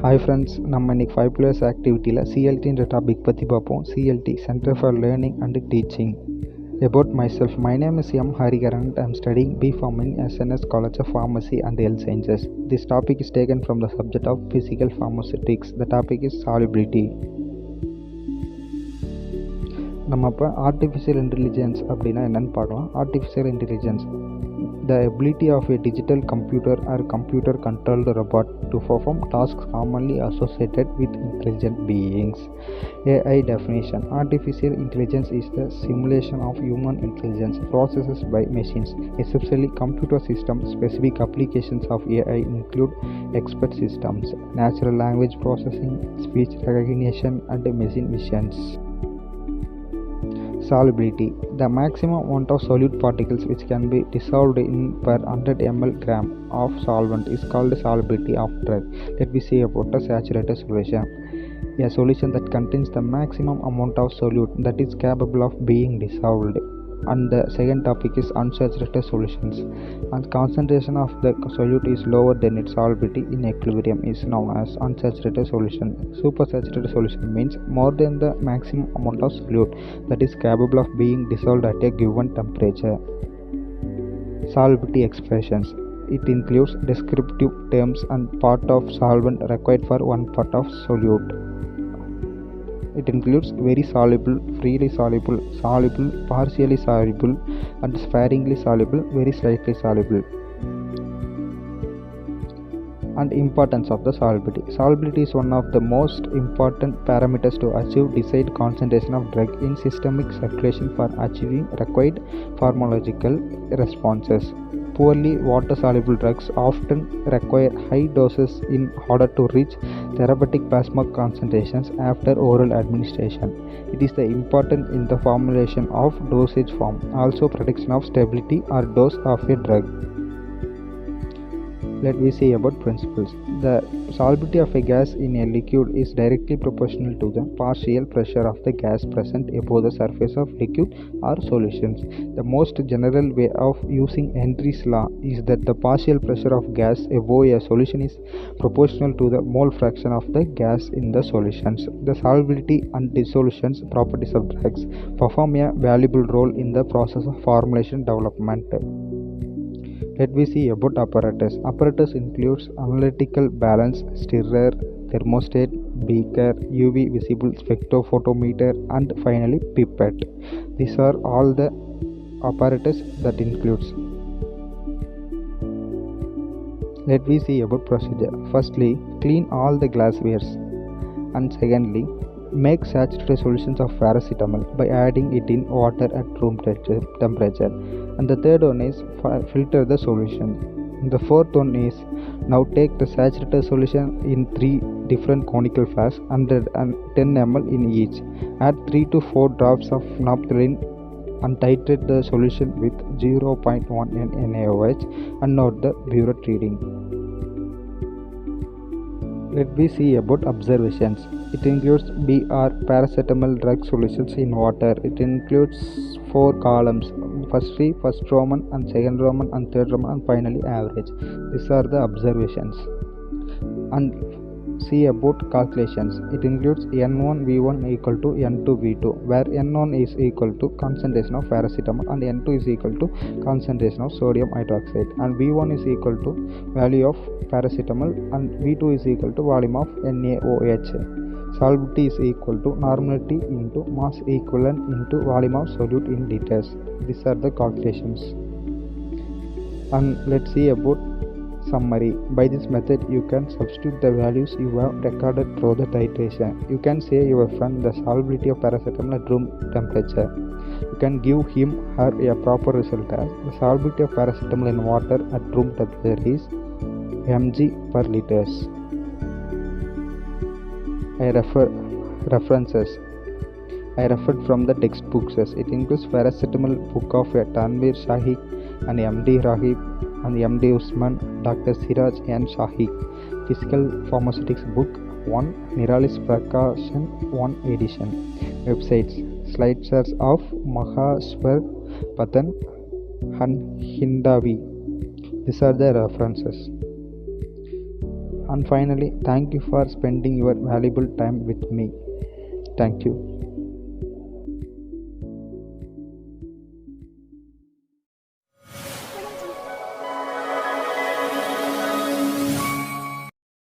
Hi friends, நம்ம இன்னைக்கு 5+ ஆக்டிவிட்டியில் சிஎல்டின்ற topic பற்றி பார்ப்போம். CLT centre for learning and teaching. About myself, my name is M. Hariharan and I am studying B.Pharm in SNS College of Pharmacy and Health Sciences. This topic is taken from the subject of physical pharmaceutics. The topic is solubility. நம்ம இப்போ artificial intelligence அப்படின்னா என்னென்னு பார்க்கலாம். Artificial intelligence, the ability of a digital computer or computer controlled robot to perform tasks commonly associated with intelligent beings. AI definition: artificial intelligence is the simulation of human intelligence processed by machines, especially computer systems. Specific applications of AI include expert systems, natural language processing, speech recognition, and machine visions. Solubility: the maximum amount of solute particles which can be dissolved in per 100 ml gram of solvent is called solubility of drug. Let me see about a saturated solution. A solution that contains the maximum amount of solute that is capable of being dissolved. And the second topic is unsaturated solutions. And concentration of the solute is lower than its solubility in equilibrium is known as unsaturated solution. Supersaturated solution means more than the maximum amount of solute that is capable of being dissolved at a given temperature. Solubility expressions: it includes descriptive terms and part of solvent required for one part of solute. It includes very soluble, freely soluble, soluble, partially soluble, and sparingly soluble, very slightly soluble. And importance of the solubility. Solubility is one of the most important parameters to achieve desired concentration of drug in systemic circulation for achieving required pharmacological responses. Poorly water-soluble drugs often require high doses in order to reach therapeutic plasma concentrations after oral administration. It is important in the formulation of dosage form, also prediction of stability or dose of a drug. Let me see about principles. The solubility of a gas in a liquid is directly proportional to the partial pressure of the gas present above the surface of liquid or solutions. The most general way of using Henry's law is that the partial pressure of gas above a solution is proportional to the mole fraction of the gas in the solutions. The solubility and dissolution properties of drugs perform a valuable role in the process of formulation development. Let me see about apparatus. Apparatus includes analytical balance, stirrer, thermostat, beaker, UV visible spectrophotometer, and finally pipette. These are all the apparatus that includes. Let me see about procedure. Firstly, clean all the glasswares, and secondly, make saturated solutions of paracetamol by adding it in water at room temperature. And the third one is filter the solution. The fourth one is now take the saturated solution in 3 different conical flasks, 100 and 10 ml in each. Add 3 to 4 drops of naphthalene and titrate the solution with 0.1 NaOH and note the burette reading. Let me see about observations. It includes BR paracetamol drug solutions in water. It includes 4 columns: first Roman and second Roman and third Roman and finally average. These are the observations. And see about calculations. It includes N1V1 equal to N2V2, where N1 is equal to concentration of paracetamol and N2 is equal to concentration of sodium hydroxide, and V1 is equal to value of paracetamol and V2 is equal to volume of NaOH. Solubility is equal to normality into mass equivalent into volume of solute in liters. These are the calculations. And let's see about summary. By this method you can substitute the values you have recorded through the titration. You can say your friend the solubility of paracetamol at room temperature. You can give him her a proper result as the solubility of paracetamol in water at room temperature is mg per liters. References. I referred from the textbooks. It includes paracetamol book of Tanvir Shahik and MD Rahib and MD Usman, Dr. Siraj and Shahik. Physical Pharmaceutics book 1, Niralis Prakashan 1 edition. Websites: Slideshows of Mahashwar Patan and Hindavi. These are the references. And finally, thank you for spending your valuable time with me. Thank you.